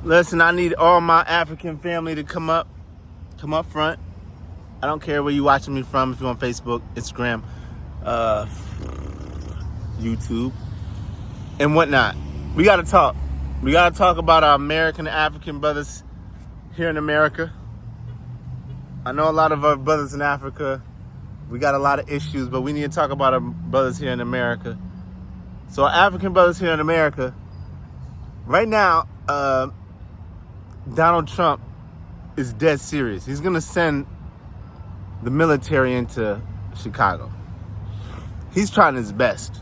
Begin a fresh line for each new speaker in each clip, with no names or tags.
Listen, I need all my African family to come up front. I don't care where you watching me from, if you're on Facebook, Instagram, YouTube, and whatnot. We gotta talk. We gotta talk about our American and African brothers here in America. I know a lot of our brothers in Africa, we got a lot of issues, but we need to talk about our brothers here in America. So our African brothers here in America, right now, Donald Trump is dead serious. He's gonna send the military into Chicago. He's trying his best.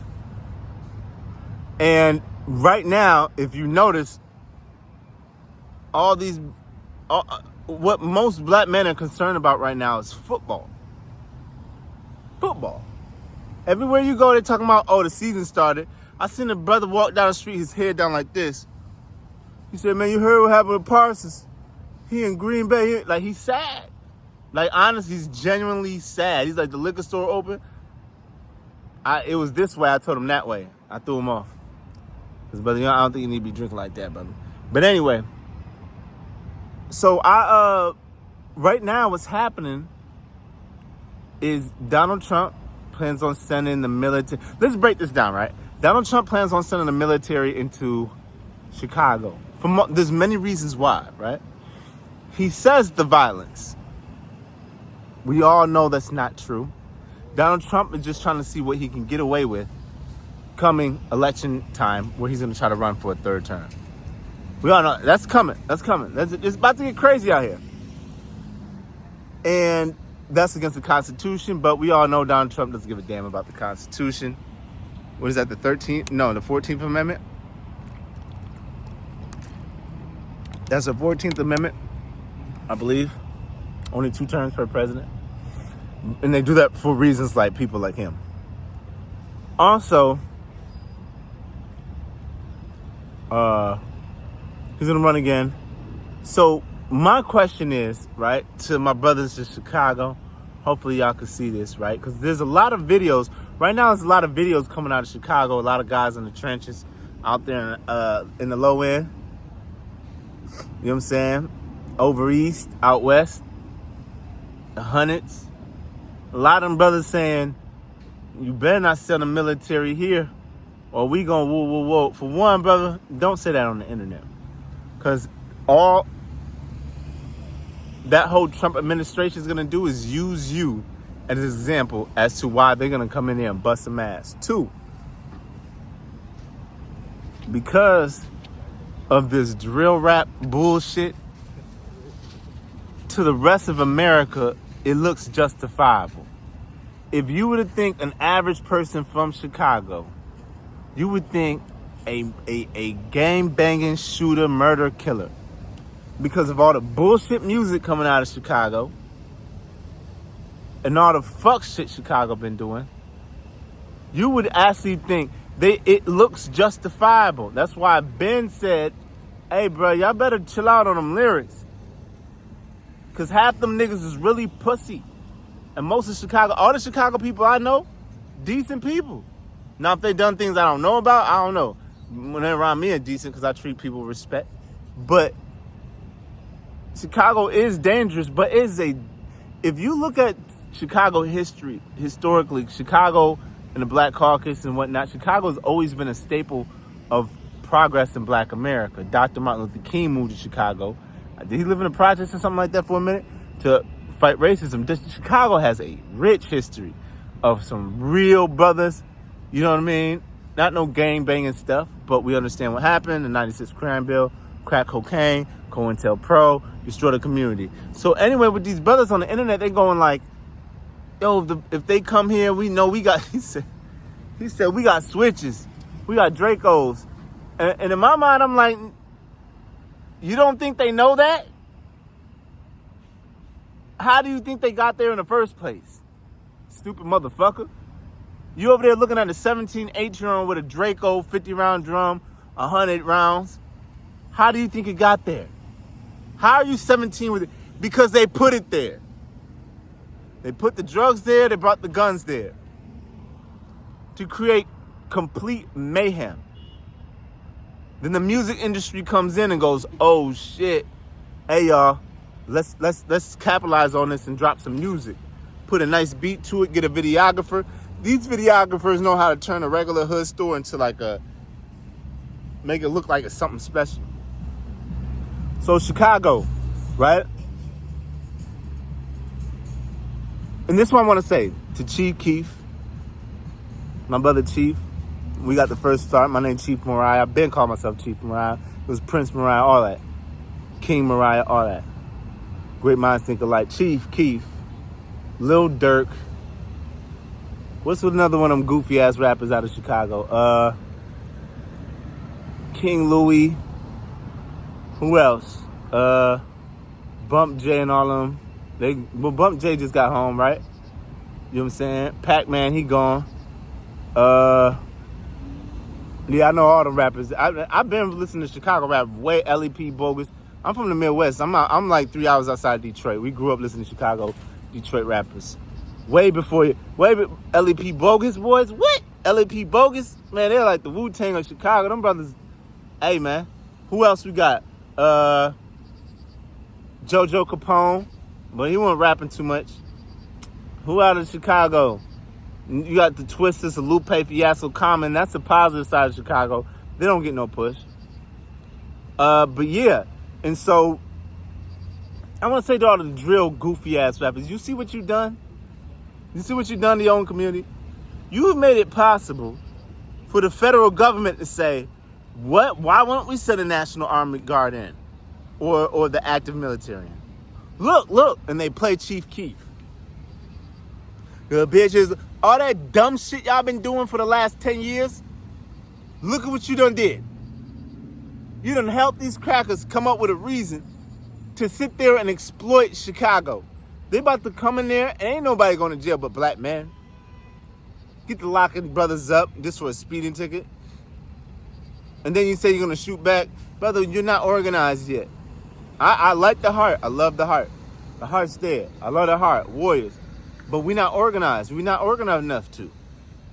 And right now, if you notice, what most black men are concerned about right now is football. Football. Everywhere you go, they're talking about, oh, the season started. I seen a brother walk down the street, his head down like this. He said, man, you heard what happened with Parsons? He in Green Bay, he's sad. Like, honestly, he's genuinely sad. He's like, the liquor store open. It was this way, I told him that way. I threw him off. Because, brother, I don't think you need to be drinking like that, brother. But anyway, so right now what's happening is Donald Trump plans on sending the military. Let's break this down, right? Donald Trump plans on sending the military into Chicago. There's many reasons why, right? He says the violence. We all know that's not true. Donald Trump is just trying to see what he can get away with coming election time, where he's going to try to run for a third term. We all know that's coming. That's coming. It's about to get crazy out here. And that's against the Constitution, but we all know Donald Trump doesn't give a damn about the Constitution. What is that, the 13th? No, the 14th Amendment? That's the 14th Amendment, I believe. Only 2 terms per president. And they do that for reasons like people like him. Also, he's gonna run again. So my question is, right, to my brothers in Chicago, hopefully y'all can see this, right? Because there's a lot of videos. Right now there's a lot of videos coming out of Chicago, a lot of guys in the trenches out there in the low end. You know what I'm saying? Over east, out west, the hundreds. A lot of them brothers saying, you better not send the military here or we gonna whoa, whoa, whoa. For one, brother, don't say that on the internet. Because all that whole Trump administration is gonna do is use you as an example as to why they're gonna come in there and bust some ass. 2, because of this drill rap bullshit, to the rest of America, it looks justifiable. If you were to think an average person from Chicago, you would think a gang-banging shooter, murder, killer. Because of all the bullshit music coming out of Chicago and all the fuck shit Chicago been doing, you would actually think it looks justifiable. That's why Ben said, hey, bro, y'all better chill out on them lyrics. Because half them niggas is really pussy. And most of Chicago, all the Chicago people I know, decent people. Now, if they done things I don't know about, I don't know. When they're around me, they're decent because I treat people with respect. But Chicago is dangerous, but if you look at Chicago history, historically, Chicago and the Black Caucus and whatnot, Chicago's always been a staple of progress in Black America. Dr. Martin Luther King moved to Chicago. Did he live in the projects or something like that for a minute to fight racism? Chicago has a rich history of some real brothers, you know what I mean? Not no gang banging stuff, but we understand what happened. The 96 crime bill, crack cocaine, COINTELPRO, destroy the community. So anyway, with these brothers on the internet, they going like, yo, if they come here, we know we got, he said we got switches, we got Dracos. And in my mind, I'm like, you don't think they know that? How do you think they got there in the first place? Stupid motherfucker. You over there looking at a 17 8-drum with a Draco 50-round drum, 100 rounds. How do you think it got there? How are you 17 with it? Because they put it there. They put the drugs there, they brought the guns there. To create complete mayhem. Then the music industry comes in and goes, oh shit, hey y'all, let's capitalize on this and drop some music. Put a nice beat to it, get a videographer. These videographers know how to turn a regular hood store into make it look like it's something special. So Chicago, right? And this one I want to say to Chief Keef, my brother Chief. We got the first start. My name Chief Mariah. I've been calling myself Chief Mariah. It was Prince Mariah, all that. King Mariah, all that. Great minds think alike. Chief Keef, Lil Durk. What's with another one of them goofy ass rappers out of Chicago? King Louie. Who else? Bump J and all of them. Bump J just got home, right? You know what I'm saying? Pac-Man, he gone. Yeah, I know all the rappers. I've been listening to Chicago rap way. LEP, Bogus. I'm from the Midwest. I'm like 3 hours outside Detroit. We grew up listening to Chicago, Detroit rappers. Way before LEP, Bogus boys. What? LEP, Bogus? Man, they're like the Wu-Tang of Chicago. Them brothers. Hey, man. Who else we got? JoJo Capone. But he wasn't rapping too much. Who out of Chicago? You got the Twisters, the Lupe Fiasco, Common. That's the positive side of Chicago. They don't get no push. But yeah. And so, I want to say to all the drill goofy ass rappers, you see what you done? You see what you done to your own community? You've made it possible for the federal government to say, what? Why won't we send a National Army Guard in? Or the active military in? Look. And they play Chief Keef. The bitches, all that dumb shit y'all been doing for the last 10 years, look at what you done did. You done helped these crackers come up with a reason to sit there and exploit Chicago. They about to come in there, and ain't nobody going to jail but black men. Get the locking brothers up just for a speeding ticket. And then you say you're going to shoot back. Brother, you're not organized yet. I like the heart. I love the heart. The heart's there. I love the heart. Warriors. But we're not organized. We're not organized enough to.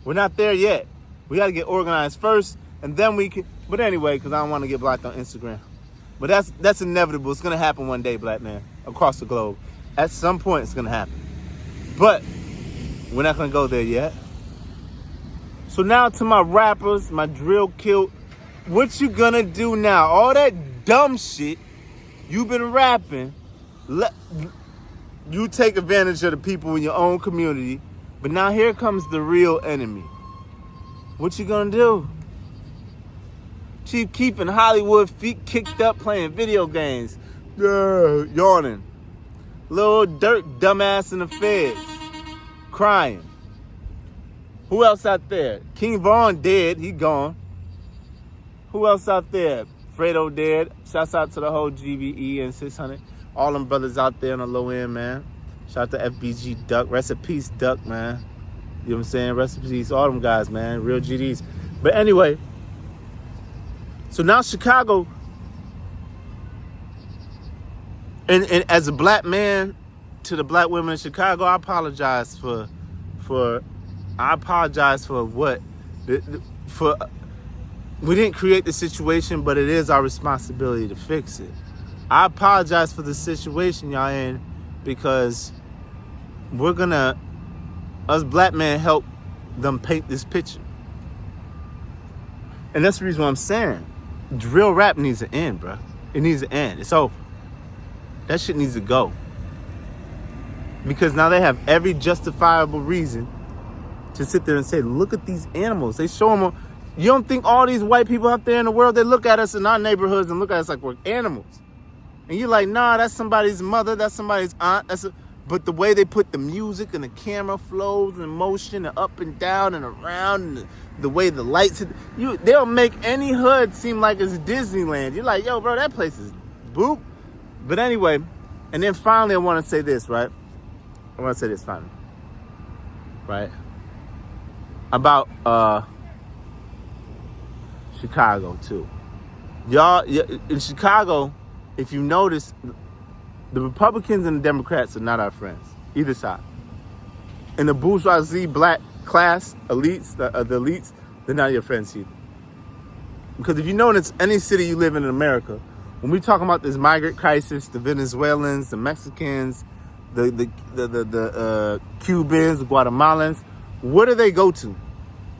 We're not there yet. We got to get organized first, and then we can. But anyway, because I don't want to get blocked on Instagram. But that's inevitable. It's going to happen one day, black man, across the globe. At some point, it's going to happen. But we're not going to go there yet. So now to my rappers, my drill kill. What you going to do now? All that dumb shit you've been rapping, you take advantage of the people in your own community, but now here comes the real enemy. What you gonna do? Chief Keef in Hollywood, feet kicked up playing video games. Yawning. Lil Durk, dumbass in the feds, crying. Who else out there? King Von dead, he gone. Who else out there? Fredo dead. Shouts out to the whole GVE and 600. All them brothers out there on the low end, man. Shout out to FBG Duck. Rest in peace, Duck, man. You know what I'm saying? Rest in peace, all them guys, man. Real GDs. But anyway, so now Chicago, and as a black man to the black women in Chicago, I apologize for what? We didn't create the situation, but it is our responsibility to fix it. I apologize for the situation y'all in, because we're gonna, us black men, help them paint this picture. And that's the reason why I'm saying drill rap needs to end, bro. It needs to end. It's over. That shit needs to go. Because now they have every justifiable reason to sit there and say, look at these animals. They show them. You don't think all these white people out there in the world, they look at us in our neighborhoods and look at us like we're animals. And you're like, nah, that's somebody's mother, that's somebody's aunt. But the way they put the music and the camera flows and motion and up and down and around, and the way the lights hit, they'll make any hood seem like it's Disneyland. You're like, yo, bro, that place is boop. But anyway, and then finally I want to say this, right? I want to say this finally. Right? About Chicago, too. Y'all, in Chicago, if you notice, the Republicans and the Democrats are not our friends, either side. And the bourgeoisie, black class, elites, the elites, they're not your friends either. Because if you know in any city you live in America, when we talking about this migrant crisis, the Venezuelans, the Mexicans, the Cubans, the Guatemalans, where do they go to?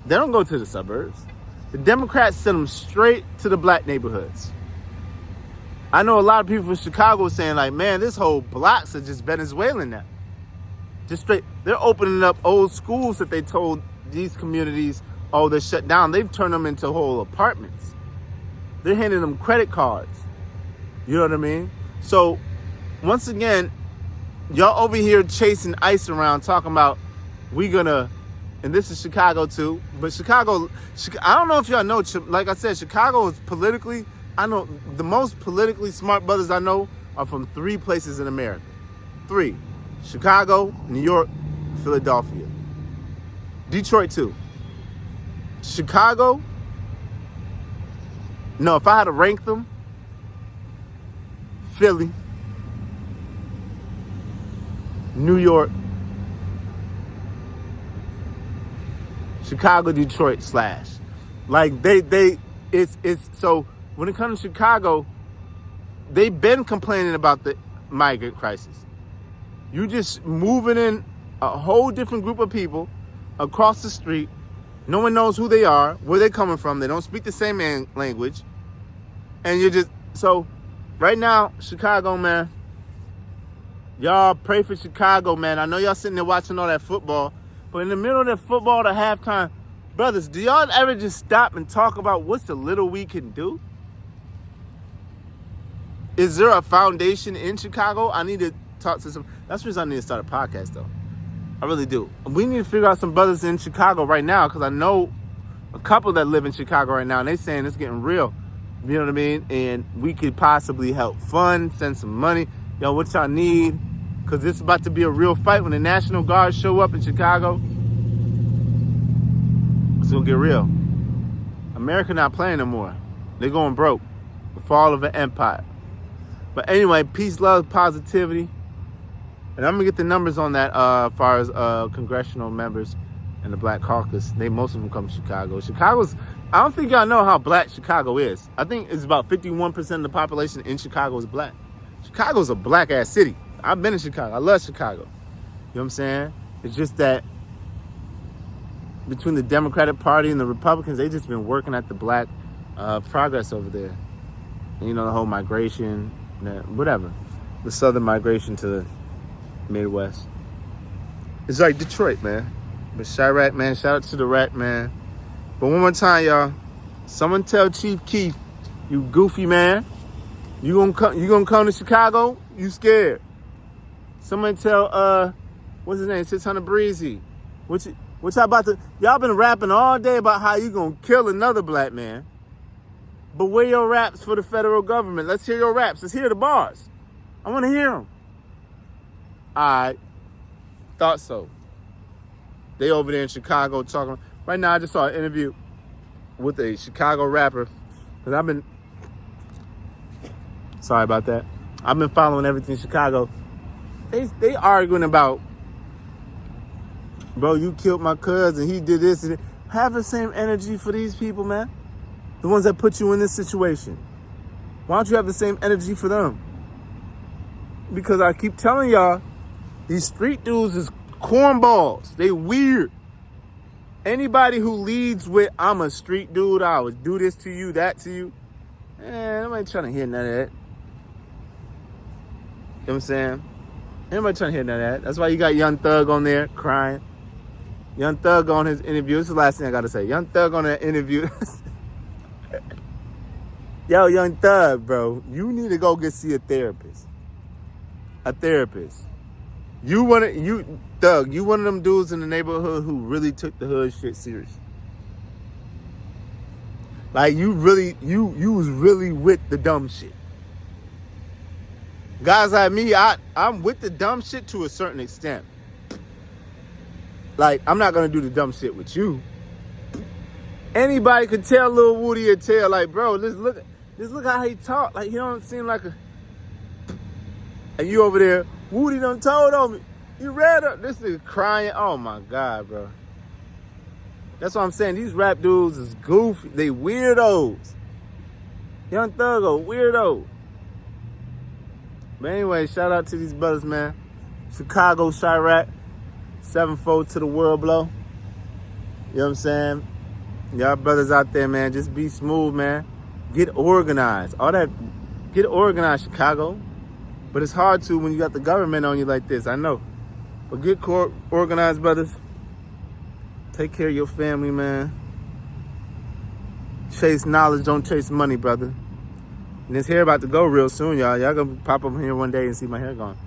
They don't go to the suburbs. The Democrats send them straight to the black neighborhoods. I know a lot of people from Chicago saying like, man, this whole blocks are just Venezuelan now. Just straight. They're opening up old schools that they told these communities, oh, they're shut down. They've turned them into whole apartments. They're handing them credit cards. You know what I mean? So, once again, y'all over here chasing ICE around talking about we gonna, and this is Chicago too, but Chicago, I don't know if y'all know, like I said, Chicago is politically, I know the most politically smart brothers I know are from 3 places in America. 3. Chicago, New York, Philadelphia. Detroit too. Chicago, no, if I had to rank them, Philly, New York, Chicago, Detroit / like it's so when it comes to Chicago, they've been complaining about the migrant crisis. You just moving in a whole different group of people across the street. No one knows who they are, where they're coming from. They don't speak the same language. And you're just, so right now, Chicago, man, y'all pray for Chicago, man. I know y'all sitting there watching all that football, but in the middle of that football to halftime, brothers, do y'all ever just stop and talk about what's the little we can do? Is there a foundation in Chicago? I need to talk to some, that's the reason I need to start a podcast, though. I really do. We need to figure out some brothers in Chicago right now, because I know a couple that live in Chicago right now, and they saying it's getting real. You know what I mean? And we could possibly help fund, send some money. Yo, what y'all need? Because it's about to be a real fight when the National Guard show up in Chicago. It's going to get real. America not playing no more. They're going broke. The fall of an empire. But anyway, peace, love, positivity. And I'm going to get the numbers on that as far as congressional members and the Black Caucus. Most of them come from Chicago. I don't think y'all know how black Chicago is. I think it's about 51% of the population in Chicago is black. Chicago's a black-ass city. I've been in Chicago. I love Chicago. You know what I'm saying? It's just that between the Democratic Party and the Republicans, they just been working at the black progress over there. And, you know, the whole migration, whatever. The southern migration to the Midwest. It's like Detroit, man. But Chirac, man, shout out to the rat, man. But one more time, y'all. Someone tell Chief Keef, you goofy man, you gonna come to Chicago? You scared? Someone tell what's his name, 600 Breezy. What y'all about to? Y'all been rapping all day about how you gonna kill another black man. But where your raps for the federal government? Let's hear your raps. Let's hear the bars. I want to hear them. I thought so. They over there in Chicago talking. Right now, I just saw an interview with a Chicago rapper. Because I've been... Sorry about that. I've been following everything in Chicago. They arguing about, bro, you killed my cousin. He did this and that. Have the same energy for these people, man. The ones that put you in this situation. Why don't you have the same energy for them? Because I keep telling y'all, these street dudes is cornballs. They weird. Anybody who leads with, I'm a street dude, I would do this to you, that to you. Nobody trying to hear none of that. You know what I'm saying? Anybody trying to hear none of that. That's why you got Young Thug on there crying. Young Thug on his interview. This is the last thing I got to say. Young Thug on that interview. Yo, Young Thug, bro, you need to go see a therapist. A therapist. Thug, you one of them dudes in the neighborhood who really took the hood shit serious. Like, you was really with the dumb shit. Guys like me, I'm with the dumb shit to a certain extent. Like, I'm not gonna do the dumb shit with you. Anybody could tell Lil Woody a tale, like, bro, just look how he talk. Like, he don't seem like a... And you over there, Woody done told on me. You read her. This is crying. Oh, my God, bro. That's what I'm saying. These rap dudes is goofy. They weirdos. Young Thuggo, weirdo. But anyway, shout out to these brothers, man. Chicago, Chirac, 7-4 to the world blow. You know what I'm saying? Y'all brothers out there, man, just be smooth, man. Get organized. All that, get organized, Chicago. But it's hard to when you got the government on you like this, I know. But get organized, brothers. Take care of your family, man. Chase knowledge, don't chase money, brother. And this hair about to go real soon, y'all. Y'all gonna pop up here one day and see my hair gone.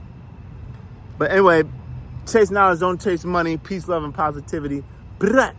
But anyway, chase knowledge, don't chase money. Peace, love, and positivity. Blah.